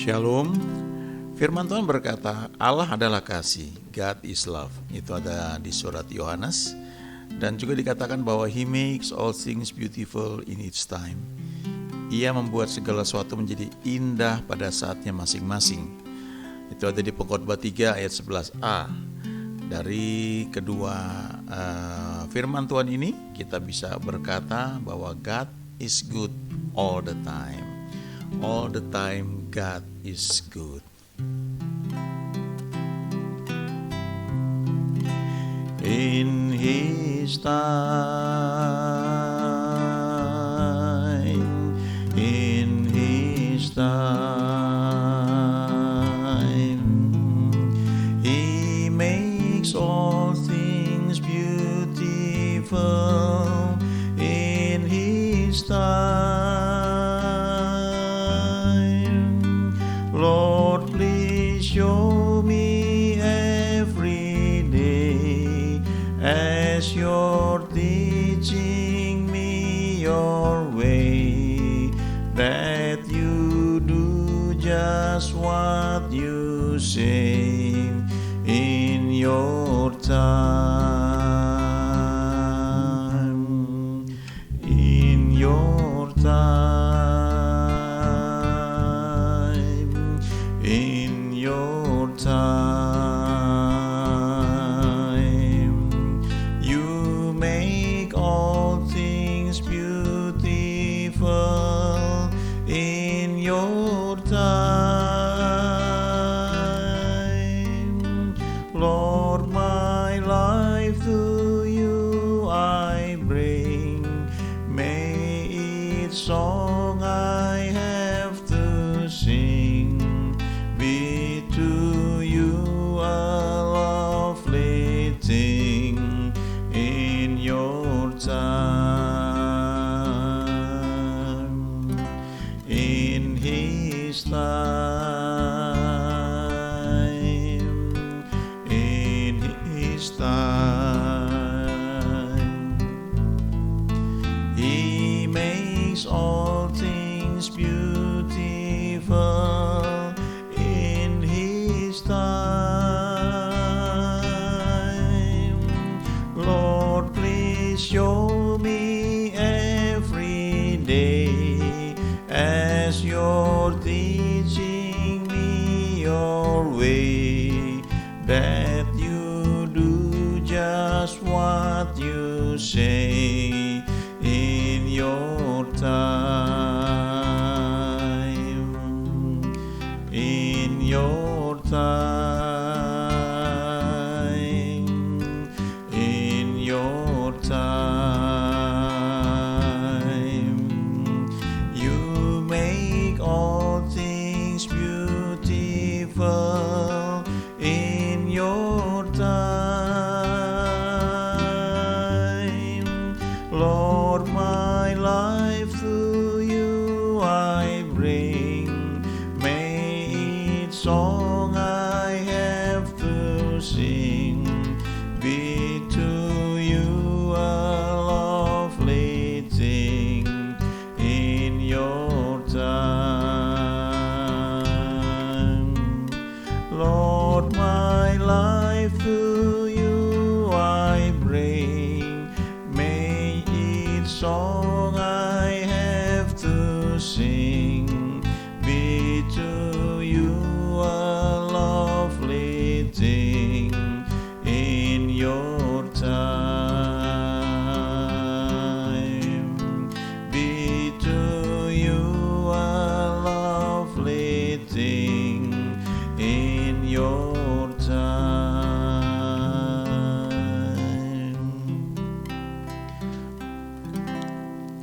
Shalom. Firman Tuhan berkata, Allah adalah kasih, God is love. Itu ada di surat Yohanes. Dan juga dikatakan bahwa He makes all things beautiful in its time. Ia membuat segala sesuatu menjadi indah pada saatnya masing-masing. Itu ada di Pengkhotbah 3 ayat 11a. Dari kedua firman Tuhan ini, kita bisa berkata bahwa God is good all the time. All the time God is good. In His time, in His time, He makes all things beautiful. In His time, Lord, please show me every day as You're teaching me Your way, that You do just what You say in Your time, in Your time, in Your time. You make all things beautiful in Your time. Lord, my life to You I bring. May each song I have to sing be to You a lovely thing in Your time, in His time, in His time. He makes all things beautiful in His time. Lord, please show me every day as You're teaching me Your way, that You do just what You say in Your time, in Your time, in Your time. You make all things beautiful in Your time. Lord, my life to You I bring. May each song I have to sing be to You a lovely thing in Your time. Lord, my life to You I bring. May each song I have to sing be to You a lovely thing in Your time. Be to You a lovely thing in Your time.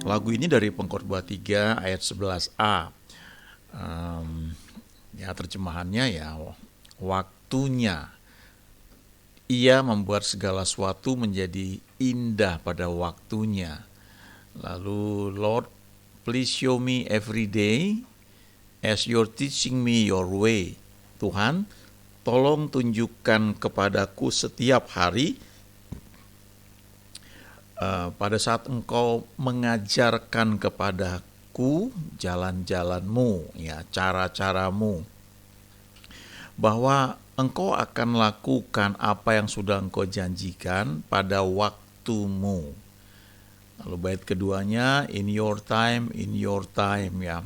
Lagu ini dari Pengkhotbah 3 ayat 11a. Ya, terjemahannya ya, waktunya. Ia membuat segala sesuatu menjadi indah pada waktunya. Lalu, Lord, please show me every day as You're teaching me Your way. Tuhan, tolong tunjukkan kepadaku setiap hari pada saat Engkau mengajarkan kepadaku jalan-jalan-Mu, ya, cara-cara-Mu. bahwa engkau akan lakukan apa yang sudah engkau janjikan pada waktumu. Lalu bait keduanya, in your time ya.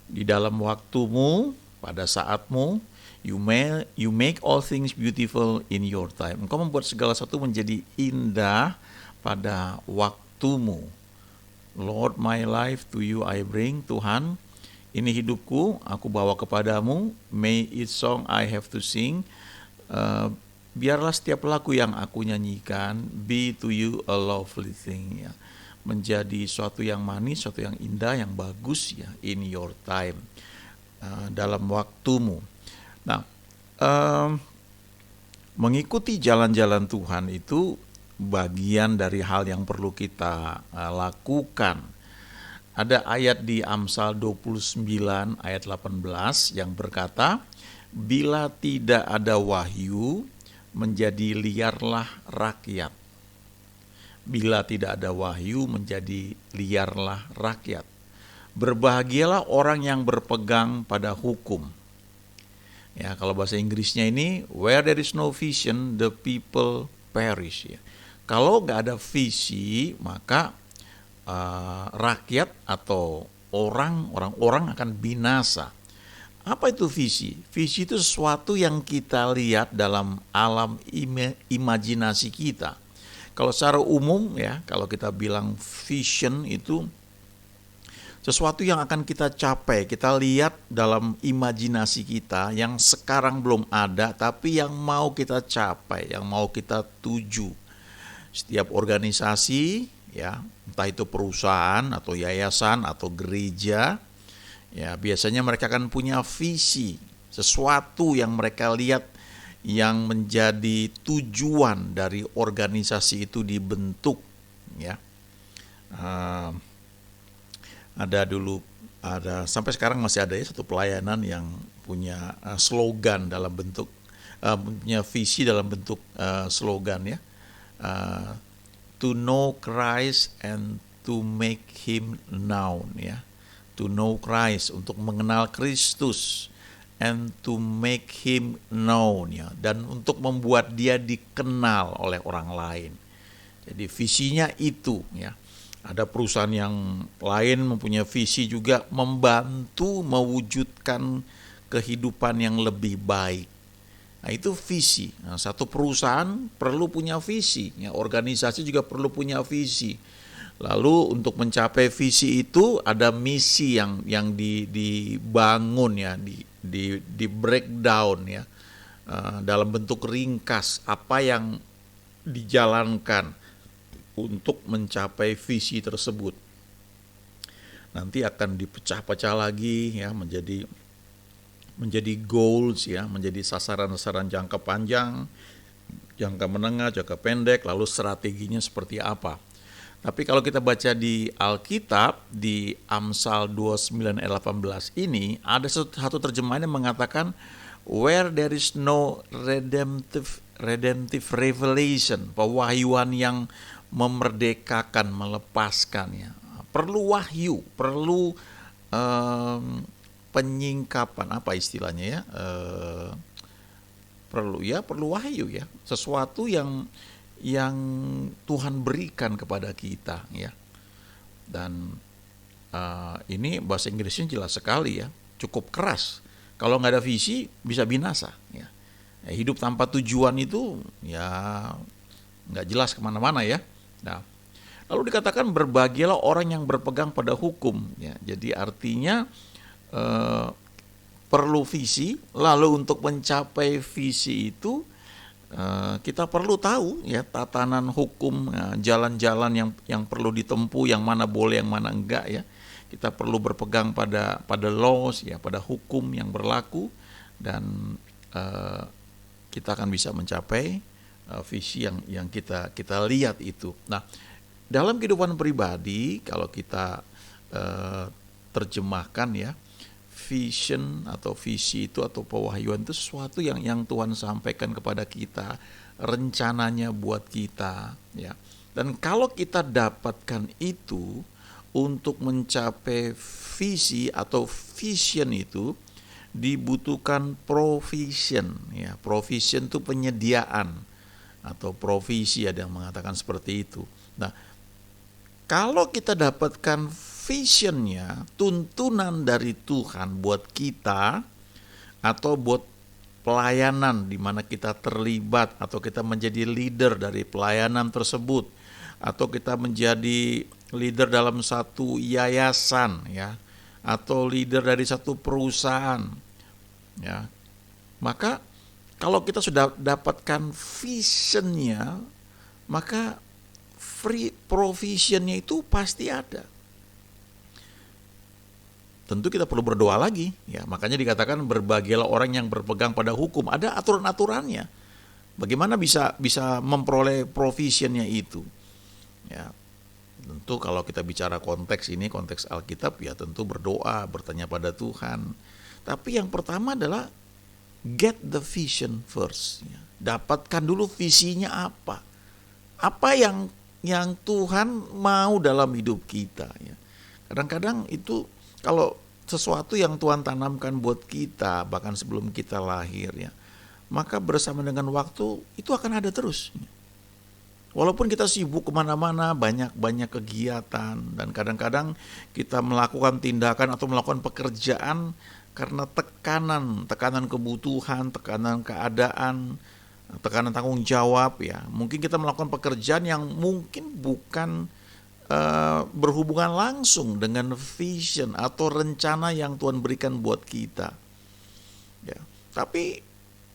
Di dalam waktumu, pada saatmu, you make all things beautiful in your time. Engkau membuat segala sesuatu menjadi indah pada waktumu. Lord, my life to you I bring. Tuhan, ini hidupku, aku bawa kepadamu. May each song I have to sing. Biarlah setiap lagu yang aku nyanyikan be to you a lovely thing, ya. Menjadi suatu yang manis, suatu yang indah, yang bagus, ya, in your time, dalam waktumu. Nah, mengikuti jalan-jalan Tuhan itu bagian dari hal yang perlu kita lakukan. Ada ayat di Amsal 29 ayat 18 yang berkata, bila tidak ada wahyu, menjadi liarlah rakyat. Bila tidak ada wahyu, menjadi liarlah rakyat. Berbahagialah orang yang berpegang pada hukum. Ya, kalau bahasa Inggrisnya ini, where there is no vision, the people perish. Ya. Kalau nggak ada visi, maka rakyat atau orang akan binasa. Apa itu visi? Visi itu sesuatu yang kita lihat dalam alam imajinasi kita. Kalau secara umum, ya, kalau kita bilang vision itu sesuatu yang akan kita capai, kita lihat dalam imajinasi kita yang sekarang belum ada, tapi yang mau kita capai, yang mau kita tuju. Setiap organisasi, ya, entah itu perusahaan atau yayasan atau gereja, ya, biasanya mereka akan punya visi, sesuatu yang mereka lihat yang menjadi tujuan dari organisasi itu dibentuk, ya. Ada sampai sekarang masih ada, ya, satu pelayanan yang punya slogan dalam bentuk punya visi dalam bentuk slogan, ya. To know Christ and to make him known, ya. To know Christ, untuk mengenal Kristus, and to make him known, ya, dan untuk membuat dia dikenal oleh orang lain. Jadi visinya itu, ya. Ada perusahaan yang lain mempunyai visi juga membantu mewujudkan kehidupan yang lebih baik. Nah, itu visi. Nah, satu perusahaan perlu punya visi, ya, organisasi juga perlu punya visi. Lalu untuk mencapai visi itu ada misi yang dibangun, ya, di breakdown, ya, dalam bentuk ringkas apa yang dijalankan untuk mencapai visi tersebut. Nanti akan dipecah-pecah lagi, ya, menjadi goals, ya, menjadi sasaran-sasaran jangka panjang, jangka menengah, jangka pendek, lalu strateginya seperti apa. Tapi kalau kita baca di Alkitab, di Amsal 29 ayat 18 ini, ada satu terjemahan yang mengatakan, where there is no redemptive revelation, pewahyuan yang memerdekakan, melepaskan, ya. Perlu wahyu, perlu penyingkapan, apa istilahnya, ya, perlu wahyu, ya, sesuatu yang Tuhan berikan kepada kita, ya. Dan ini bahasa Inggrisnya jelas sekali, ya, cukup keras. Kalau nggak ada visi bisa binasa, ya. Hidup tanpa tujuan itu, ya, nggak jelas kemana-mana, ya. Nah, lalu dikatakan berbahagialah orang yang berpegang pada hukum, ya. Jadi artinya perlu visi. Lalu untuk mencapai visi itu kita perlu tahu, ya, tatanan hukum, jalan-jalan yang perlu ditempuh, yang mana boleh, yang mana enggak, ya. Kita perlu berpegang pada laws, ya, pada hukum yang berlaku, dan kita akan bisa mencapai visi yang kita lihat itu. Nah, dalam kehidupan pribadi, kalau kita terjemahkan, ya, vision atau visi itu atau pewahyuan itu sesuatu yang Tuhan sampaikan kepada kita, rencananya buat kita, ya. Dan kalau kita dapatkan itu untuk mencapai visi atau vision itu, dibutuhkan provision, ya. Provision itu penyediaan atau provisi, ada yang mengatakan seperti itu. Nah, kalau kita dapatkan visionnya, tuntunan dari Tuhan buat kita atau buat pelayanan di mana kita terlibat atau kita menjadi leader dari pelayanan tersebut atau kita menjadi leader dalam satu yayasan, ya, atau leader dari satu perusahaan, ya, maka kalau kita sudah dapatkan visionnya, maka free provisionnya itu pasti ada. Tentu kita perlu berdoa lagi, ya. Makanya dikatakan berbahagialah orang yang berpegang pada hukum. Ada aturan-aturannya. Bagaimana bisa memperoleh provisionnya itu? Ya. Tentu kalau kita bicara konteks ini, konteks Alkitab, ya tentu berdoa, bertanya pada Tuhan. Tapi yang pertama adalah get the vision first. Ya. Dapatkan dulu visinya apa. Apa yang Tuhan mau dalam hidup kita. Ya. Kadang-kadang itu kalau sesuatu yang Tuhan tanamkan buat kita, bahkan sebelum kita lahir, ya, maka bersama dengan waktu itu akan ada terus. Walaupun kita sibuk kemana-mana, banyak kegiatan, dan kadang-kadang kita melakukan tindakan atau melakukan pekerjaan karena tekanan kebutuhan, tekanan keadaan, tekanan tanggung jawab, ya. Mungkin kita melakukan pekerjaan yang mungkin bukan berhubungan langsung dengan vision atau rencana yang Tuhan berikan buat kita, ya. Tapi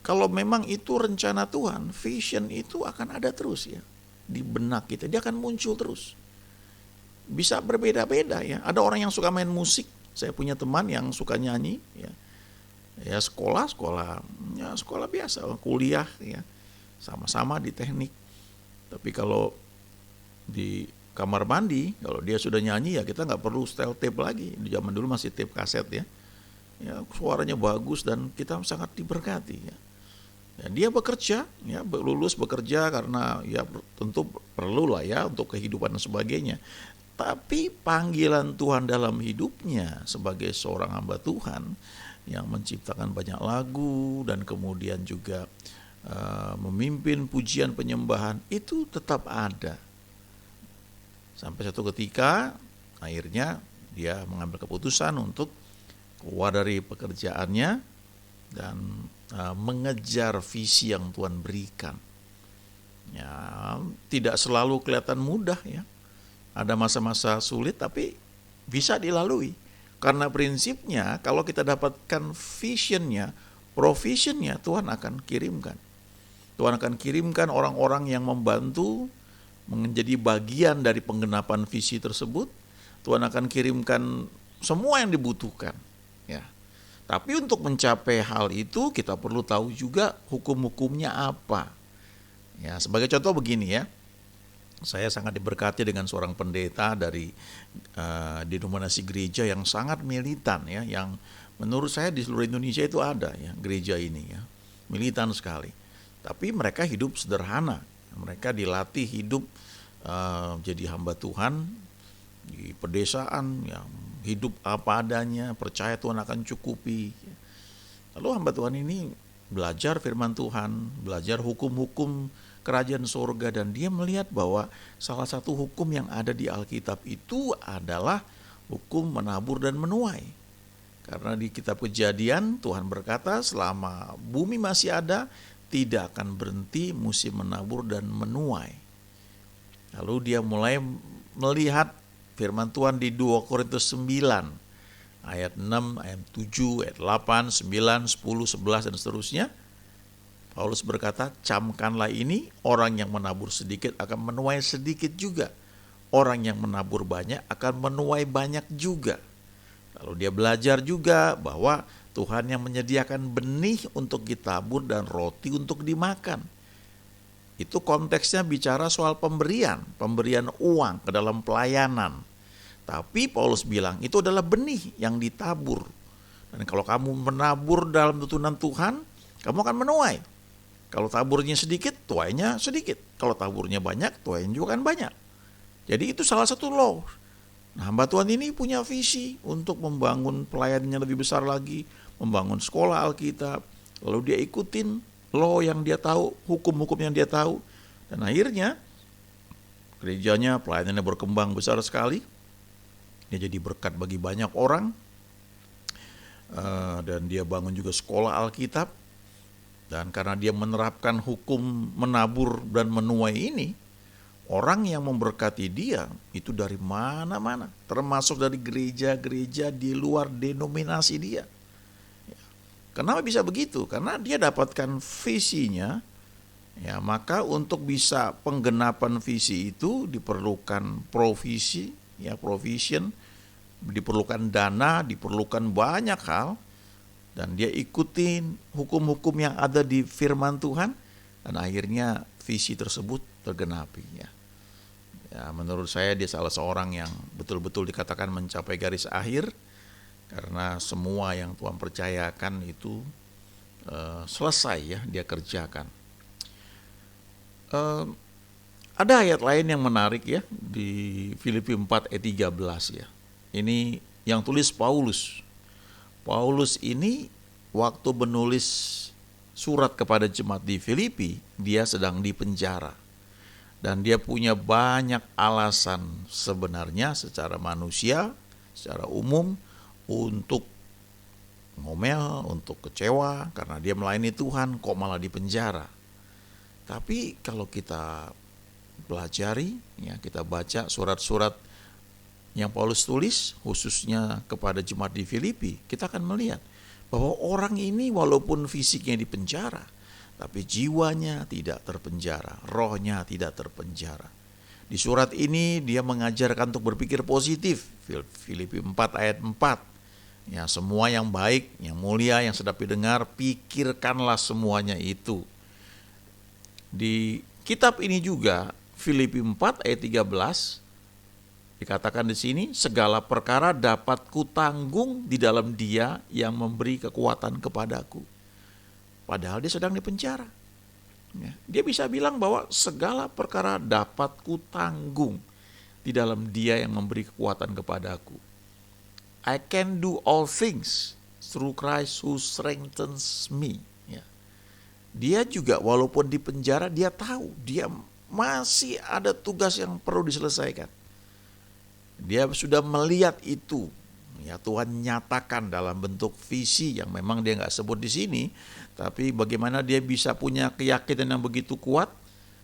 kalau memang itu rencana Tuhan, vision itu akan ada terus, ya, di benak kita. Dia akan muncul terus. Bisa berbeda-beda, ya. Ada orang yang suka main musik. Saya punya teman yang suka nyanyi, ya. Ya sekolah biasa, kuliah, ya, sama-sama di teknik. Tapi kalau di kamar mandi, kalau dia sudah nyanyi, ya kita nggak perlu setel tape lagi. Di zaman dulu masih tape kaset, ya. Ya suaranya bagus dan kita sangat diberkati, ya. Ya, dia bekerja, ya, lulus bekerja karena ya tentu perlu lah, ya, untuk kehidupan dan sebagainya. Tapi panggilan Tuhan dalam hidupnya sebagai seorang hamba Tuhan yang menciptakan banyak lagu dan kemudian juga memimpin pujian penyembahan itu tetap ada. Sampai satu ketika akhirnya dia mengambil keputusan untuk keluar dari pekerjaannya dan mengejar visi yang Tuhan berikan. Ya, tidak selalu kelihatan mudah, ya. Ada masa-masa sulit tapi bisa dilalui. Karena prinsipnya kalau kita dapatkan visionnya, provisionnya, Tuhan akan kirimkan. Tuhan akan kirimkan orang-orang yang membantu menjadi bagian dari penggenapan visi tersebut. Tuhan akan kirimkan semua yang dibutuhkan, ya. Tapi untuk mencapai hal itu kita perlu tahu juga hukum-hukumnya apa. Ya, sebagai contoh begini, ya. Saya sangat diberkati dengan seorang pendeta dari denominasi gereja yang sangat militan, ya, yang menurut saya di seluruh Indonesia itu ada, ya, gereja ini, ya, militan sekali. Tapi mereka hidup sederhana. Mereka dilatih hidup jadi hamba Tuhan di pedesaan, ya, hidup apa adanya, percaya Tuhan akan cukupi. Lalu hamba Tuhan ini belajar firman Tuhan, belajar hukum-hukum kerajaan surga, dan dia melihat bahwa salah satu hukum yang ada di Alkitab itu adalah hukum menabur dan menuai. Karena di kitab Kejadian Tuhan berkata selama bumi masih ada tidak akan berhenti musim menabur dan menuai. Lalu dia mulai melihat firman Tuhan di 2 Korintus 9 ayat 6, ayat 7, ayat 8, 9, 10, 11 dan seterusnya. Paulus berkata, camkanlah ini, orang yang menabur sedikit akan menuai sedikit juga. Orang yang menabur banyak akan menuai banyak juga. Lalu dia belajar juga bahwa Tuhan yang menyediakan benih untuk ditabur dan roti untuk dimakan. Itu konteksnya bicara soal pemberian uang ke dalam pelayanan. Tapi Paulus bilang itu adalah benih yang ditabur. Dan kalau kamu menabur dalam tuntunan Tuhan, kamu akan menuai. Kalau taburnya sedikit, tuainya sedikit. Kalau taburnya banyak, tuainya juga akan banyak. Jadi itu salah satu law. Nah, hamba Tuhan ini punya visi untuk membangun pelayanannya lebih besar lagi, membangun sekolah Alkitab, lalu dia ikutin law yang dia tahu, hukum-hukum yang dia tahu, dan akhirnya gerejanya, pelayanannya berkembang besar sekali. Dia jadi berkat bagi banyak orang, dan dia bangun juga sekolah Alkitab. Dan karena dia menerapkan hukum menabur dan menuai ini, orang yang memberkati dia itu dari mana-mana, termasuk dari gereja-gereja di luar denominasi dia. Kenapa bisa begitu? Karena dia dapatkan visinya, ya, maka untuk bisa penggenapan visi itu diperlukan provisi, ya, provision, diperlukan dana, diperlukan banyak hal, dan dia ikutin hukum-hukum yang ada di firman Tuhan, dan akhirnya visi tersebut tergenapi, ya. Ya, menurut saya dia salah seorang yang betul-betul dikatakan mencapai garis akhir, karena semua yang Tuhan percayakan itu selesai, ya, dia kerjakan. Ada ayat lain yang menarik, ya, di Filipi 4 ayat 13, ya. Ini yang tulis Paulus. Paulus ini waktu menulis surat kepada jemaat di Filipi, dia sedang di penjara. Dan dia punya banyak alasan sebenarnya secara manusia, secara umum, untuk ngomel, untuk kecewa, karena dia melayani Tuhan kok malah di penjara. Tapi kalau kita pelajari, ya, kita baca surat-surat yang Paulus tulis, khususnya kepada jemaat di Filipi, kita akan melihat bahwa orang ini walaupun fisiknya di penjara, tapi jiwanya tidak terpenjara, rohnya tidak terpenjara. Di surat ini dia mengajarkan untuk berpikir positif. Filipi 4 ayat 4. Ya, semua yang baik, yang mulia, yang sedap didengar, pikirkanlah semuanya itu. Di kitab ini juga Filipi 4 ayat 13 dikatakan di sini, segala perkara dapat kutanggung di dalam Dia yang memberi kekuatan kepadaku. Padahal dia sedang di penjara. Ya, dia bisa bilang bahwa segala perkara dapat kutanggung di dalam Dia yang memberi kekuatan kepadaku. I can do all things through Christ who strengthens me. Ya. Dia juga walaupun di penjara, dia tahu dia masih ada tugas yang perlu diselesaikan. Dia sudah melihat itu. Ya, Tuhan nyatakan dalam bentuk visi yang memang dia nggak sebut di sini, tapi bagaimana dia bisa punya keyakinan yang begitu kuat,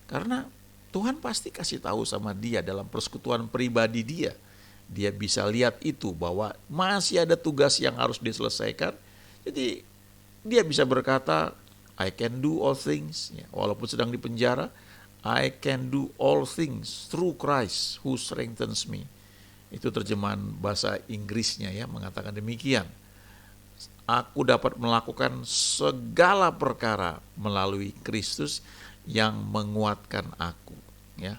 karena Tuhan pasti kasih tahu sama dia dalam persekutuan pribadi dia. Dia bisa lihat itu bahwa masih ada tugas yang harus diselesaikan. Jadi dia bisa berkata, I can do all things, ya, walaupun sedang di penjara, I can do all things through Christ who strengthens me. Itu terjemahan bahasa Inggrisnya, ya, mengatakan demikian. Aku dapat melakukan segala perkara melalui Kristus yang menguatkan aku, ya.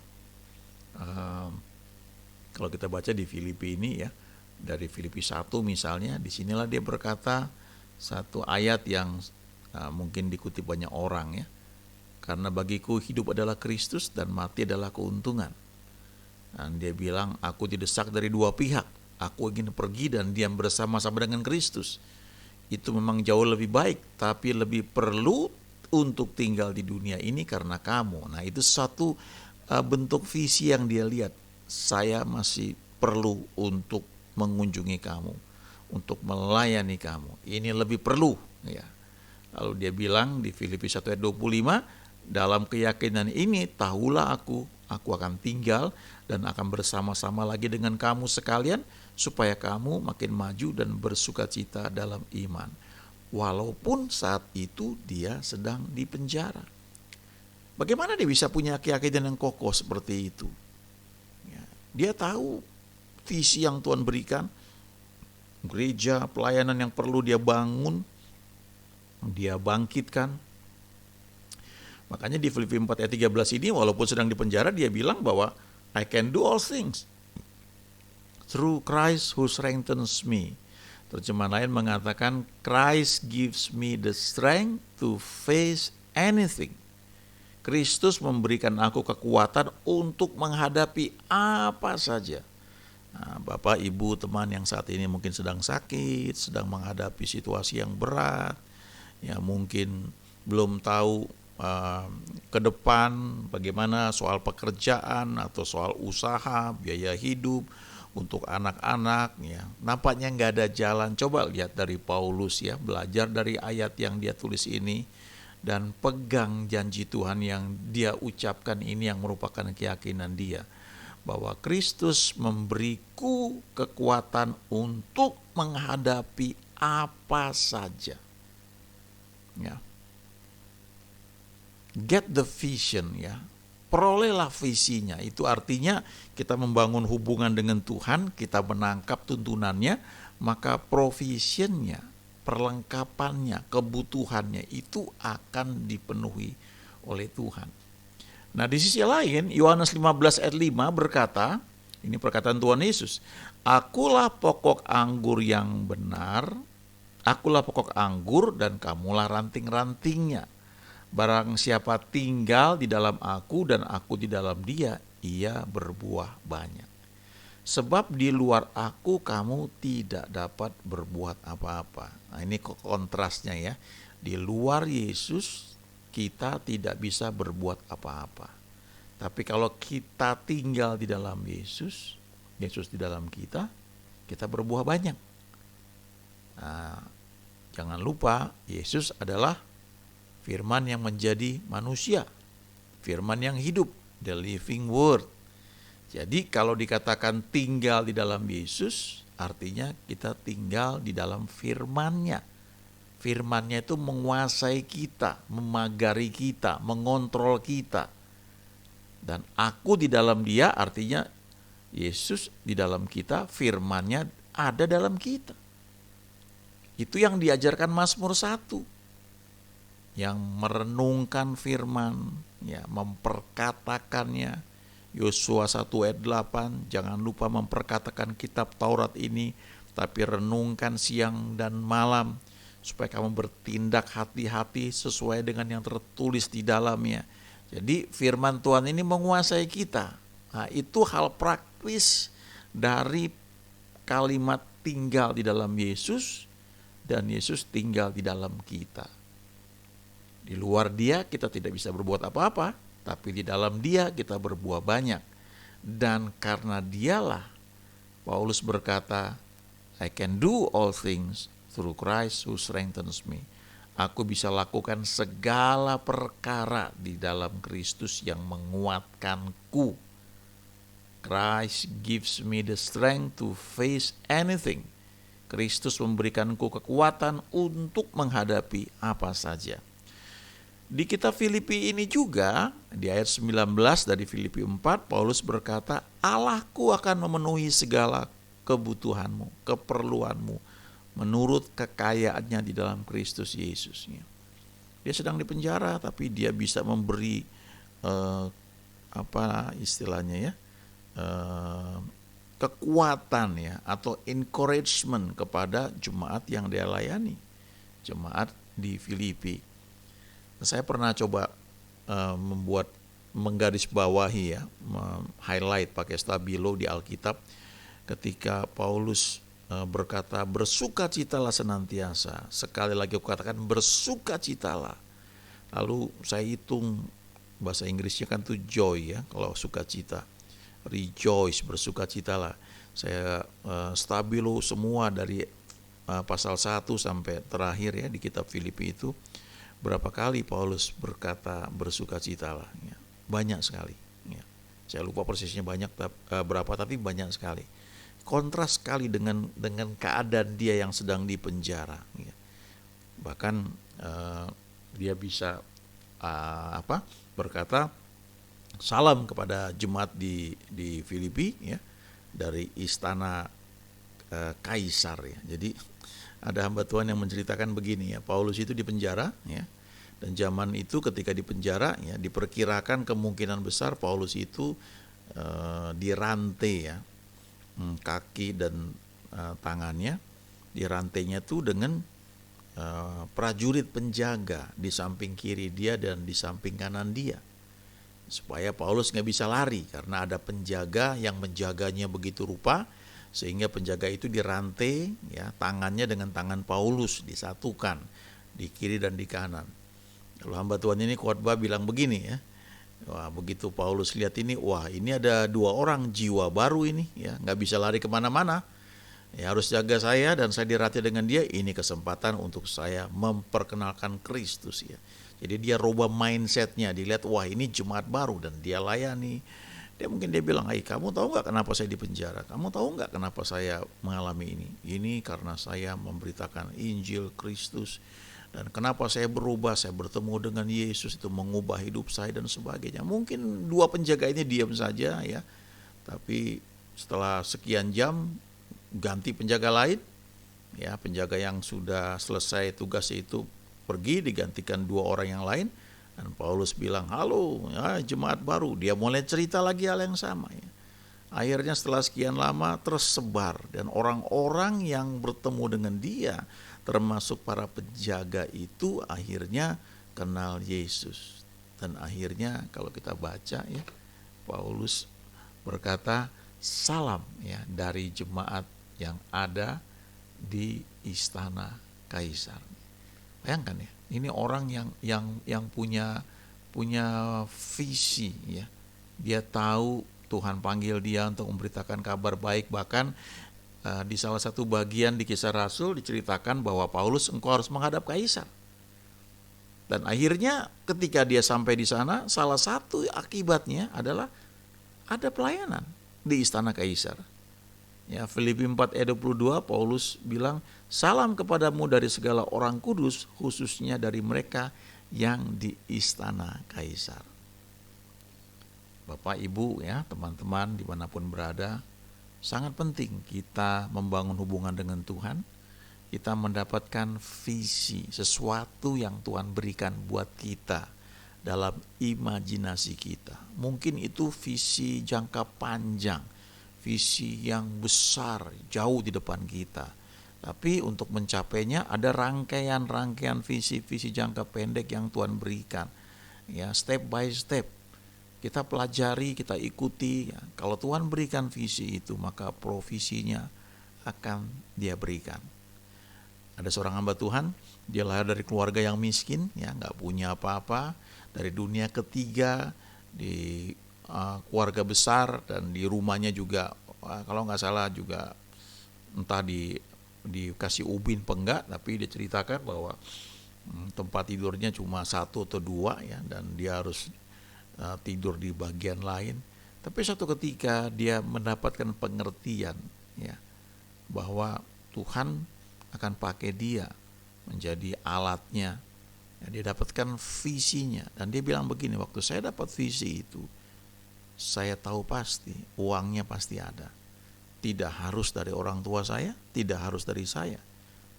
Kalau kita baca di Filipi ini, ya, dari Filipi 1 misalnya, disinilah dia berkata satu ayat yang mungkin dikutip banyak orang, ya. Karena bagiku hidup adalah Kristus dan mati adalah keuntungan. Dan dia bilang, aku didesak dari dua pihak. Aku ingin pergi dan diam bersama-sama dengan Kristus. Itu memang jauh lebih baik, tapi lebih perlu untuk tinggal di dunia ini karena kamu. Nah, itu satu bentuk visi yang dia lihat. Saya masih perlu untuk mengunjungi kamu, untuk melayani kamu. Ini lebih perlu, ya. Lalu dia bilang di Filipi 1 ayat 25, dalam keyakinan ini tahulah aku akan tinggal dan akan bersama-sama lagi dengan kamu sekalian, supaya kamu makin maju dan bersukacita dalam iman. Walaupun saat itu dia sedang di penjara. Bagaimana dia bisa punya keyakinan yang kokoh seperti itu? Ya, dia tahu visi yang Tuhan berikan, gereja, pelayanan yang perlu dia bangun, dia bangkitkan. Makanya di Filipi 4 ayat 13 ini, walaupun sedang di penjara, dia bilang bahwa I can do all things through Christ who strengthens me. Terjemahan lain mengatakan, Christ gives me the strength to face anything. Kristus memberikan aku kekuatan untuk menghadapi apa saja. Nah, Bapak, Ibu, teman yang saat ini mungkin sedang sakit, sedang menghadapi situasi yang berat, ya mungkin belum tahu ke depan bagaimana soal pekerjaan atau soal usaha, biaya hidup untuk anak-anak, ya nampaknya nggak ada jalan. Coba lihat dari Paulus, ya belajar dari ayat yang dia tulis ini dan pegang janji Tuhan yang dia ucapkan ini, yang merupakan keyakinan dia bahwa Kristus memberiku kekuatan untuk menghadapi apa saja. Ya. Get the vision, ya. Perolehlah visinya. Itu artinya kita membangun hubungan dengan Tuhan, kita menangkap tuntunannya, maka provisionnya, perlengkapannya, kebutuhannya itu akan dipenuhi oleh Tuhan. Nah, di sisi lain Yohanes 15 ayat 5 berkata, ini perkataan Tuhan Yesus, akulah pokok anggur yang benar, akulah pokok anggur dan kamulah ranting-rantingnya. Barang siapa tinggal di dalam aku dan aku di dalam dia, ia berbuah banyak. Sebab di luar aku kamu tidak dapat berbuat apa-apa. Nah, ini kontrasnya, ya. Di luar Yesus kita tidak bisa berbuat apa-apa. Tapi kalau kita tinggal di dalam Yesus, Yesus di dalam kita, kita berbuah banyak. Nah, jangan lupa Yesus adalah firman yang menjadi manusia, firman yang hidup, the living word. Jadi kalau dikatakan tinggal di dalam Yesus, artinya kita tinggal di dalam firman-Nya. Firman-Nya itu menguasai kita, memagari kita, mengontrol kita. Dan aku di dalam dia artinya Yesus di dalam kita, firman-Nya ada dalam kita. Itu yang diajarkan Mazmur 1. Yang merenungkan firman, ya, memperkatakannya. Yosua 1 ayat 8, jangan lupa memperkatakan kitab Taurat ini, tapi renungkan siang dan malam, supaya kamu bertindak hati-hati sesuai dengan yang tertulis di dalamnya. Jadi firman Tuhan ini menguasai kita. Nah, itu hal praktis dari kalimat tinggal di dalam Yesus dan Yesus tinggal di dalam kita. Di luar dia kita tidak bisa berbuat apa-apa, tapi di dalam dia kita berbuah banyak. Dan karena dialah Paulus berkata, I can do all things through Christ who strengthens me. Aku bisa lakukan segala perkara di dalam Kristus yang menguatkanku. Christ gives me the strength to face anything. Kristus memberikanku kekuatan untuk menghadapi apa saja. Di kitab Filipi ini juga, di ayat 19 dari Filipi 4, Paulus berkata, Allahku akan memenuhi segala kebutuhanmu, keperluanmu, menurut kekayaannya di dalam Kristus Yesus. Dia sedang dipenjara, tapi dia bisa memberi kekuatan, ya, atau encouragement kepada jemaat yang dia layani, jemaat di Filipi. Saya pernah coba menggarisbawahi, ya, highlight pakai stabilo di Alkitab ketika Paulus berkata bersukacitalah senantiasa. Sekali lagi aku katakan bersukacitalah. Lalu saya hitung bahasa Inggrisnya kan tuh joy, ya, kalau sukacita. Rejoice, bersukacitalah. Saya stabilo semua dari pasal 1 sampai terakhir, ya, di kitab Filipi itu. Berapa kali Paulus berkata bersukacitalah, ya. Banyak sekali, ya. Saya lupa persisnya berapa, tapi banyak sekali. Kontras sekali dengan keadaan dia yang sedang dipenjara, ya. Bahkan dia bisa berkata salam kepada jemaat di Filipi, ya, dari istana kaisar, ya. Jadi ada hamba Tuhan yang menceritakan begini, ya, Paulus itu dipenjara, ya, dan zaman itu ketika dipenjara, ya, diperkirakan kemungkinan besar Paulus itu dirantai, ya, kaki dan tangannya, dirantainya tuh dengan prajurit penjaga di samping kiri dia dan di samping kanan dia, supaya Paulus nggak bisa lari karena ada penjaga yang menjaganya begitu rupa, sehingga penjaga itu dirantai, ya, tangannya dengan tangan Paulus disatukan di kiri dan di kanan. Lalu hamba Tuhan ini khotbah bilang begini, ya. Wah, begitu Paulus lihat ini, wah ini ada 2 orang jiwa baru ini, ya, nggak bisa lari kemana-mana, ya, harus jaga saya dan saya dilatih dengan dia. Ini kesempatan untuk saya memperkenalkan Kristus, ya. Jadi dia rubah mindsetnya, dilihat wah ini jemaat baru dan dia layani. Dia bilang, kamu tahu nggak kenapa saya di penjara? Kamu tahu nggak kenapa saya mengalami ini? Ini karena saya memberitakan Injil Kristus. Dan kenapa saya berubah, saya bertemu dengan Yesus, itu mengubah hidup saya dan sebagainya. Mungkin 2 penjaga ini diam saja, ya. Tapi setelah sekian jam ganti penjaga lain, ya, penjaga yang sudah selesai tugasnya itu pergi, digantikan 2 orang yang lain. Dan Paulus bilang, halo, ya, jemaat baru. Dia mulai cerita lagi hal yang sama, ya. Akhirnya setelah sekian lama tersebar, dan orang-orang yang bertemu dengan dia, termasuk para penjaga itu, akhirnya kenal Yesus. Dan akhirnya kalau kita baca, ya, Paulus berkata, salam, ya, dari jemaat yang ada di istana Kaisar. Bayangkan, ya, ini orang yang punya visi, ya. Dia tahu Tuhan panggil dia untuk memberitakan kabar baik. Bahkan di salah satu bagian di Kisah Rasul diceritakan bahwa Paulus, engkau harus menghadap Kaisar. Dan akhirnya ketika dia sampai di sana, salah satu akibatnya adalah ada pelayanan di istana Kaisar. Ya, Filipi 4 ayat 22, Paulus bilang, salam kepadamu dari segala orang kudus, khususnya dari mereka yang di istana Kaisar. Bapak, Ibu, ya, teman-teman dimanapun berada, sangat penting kita membangun hubungan dengan Tuhan. Kita mendapatkan visi, sesuatu yang Tuhan berikan buat kita dalam imajinasi kita. Mungkin itu visi jangka panjang, visi yang besar, jauh di depan kita. Tapi untuk mencapainya ada rangkaian visi-visi jangka pendek yang Tuhan berikan. Ya, step by step. Kita pelajari, kita ikuti. Ya. Kalau Tuhan berikan visi itu, maka provisinya akan Dia berikan. Ada seorang hamba Tuhan, dia lahir dari keluarga yang miskin, ya, nggak punya apa-apa. Dari dunia ketiga, di keluarga besar, dan di rumahnya juga, kalau nggak salah juga entah dikasih ubin enggak, tapi dia ceritakan bahwa tempat tidurnya cuma 1 atau 2, ya, dan dia harus tidur di bagian lain. Tapi suatu ketika dia mendapatkan pengertian, ya, bahwa Tuhan akan pakai dia menjadi alatnya. Ya, dia dapatkan visinya, dan dia bilang begini, waktu saya dapat visi itu, saya tahu pasti uangnya pasti ada. Tidak harus dari orang tua saya, tidak harus dari saya,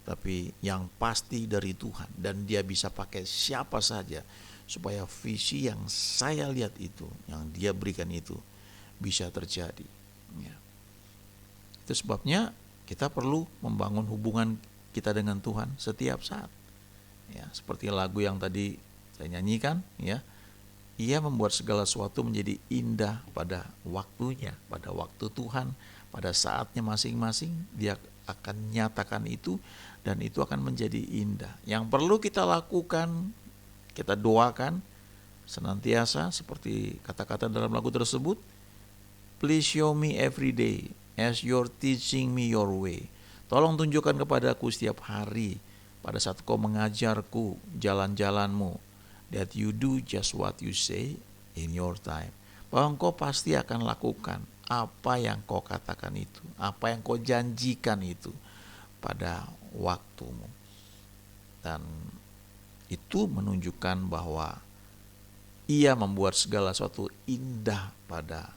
tapi yang pasti dari Tuhan. Dan Dia bisa pakai siapa saja supaya visi yang saya lihat itu, yang Dia berikan itu bisa terjadi. Ya. Itu sebabnya kita perlu membangun hubungan kita dengan Tuhan setiap saat. Ya, seperti lagu yang tadi saya nyanyikan, ya. Ia membuat segala sesuatu menjadi indah pada waktunya, pada waktu Tuhan, pada saatnya masing-masing. Dia akan nyatakan itu, dan itu akan menjadi indah. Yang perlu kita lakukan, kita doakan senantiasa seperti kata-kata dalam lagu tersebut. Please show me every day as you're teaching me your way. Tolong tunjukkan kepadaku setiap hari pada saat kau mengajarku jalan-jalanmu, that you do just what you say in your time. Bahwa engkau pasti akan lakukan apa yang kau katakan itu, apa yang kau janjikan itu pada waktumu. Dan itu menunjukkan bahwa Ia membuat segala sesuatu indah pada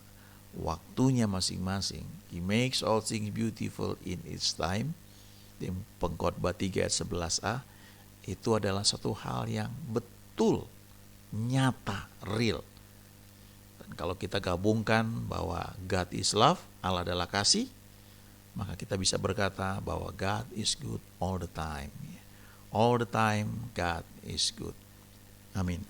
waktunya masing-masing. He makes all things beautiful in its time. Di Pengkhotbah 3 ayat 11a, itu adalah satu hal yang betul, nyata, real. Dan kalau kita gabungkan bahwa God is love, Allah adalah kasih, maka kita bisa berkata bahwa God is good all the time. All the time God is good. Amin.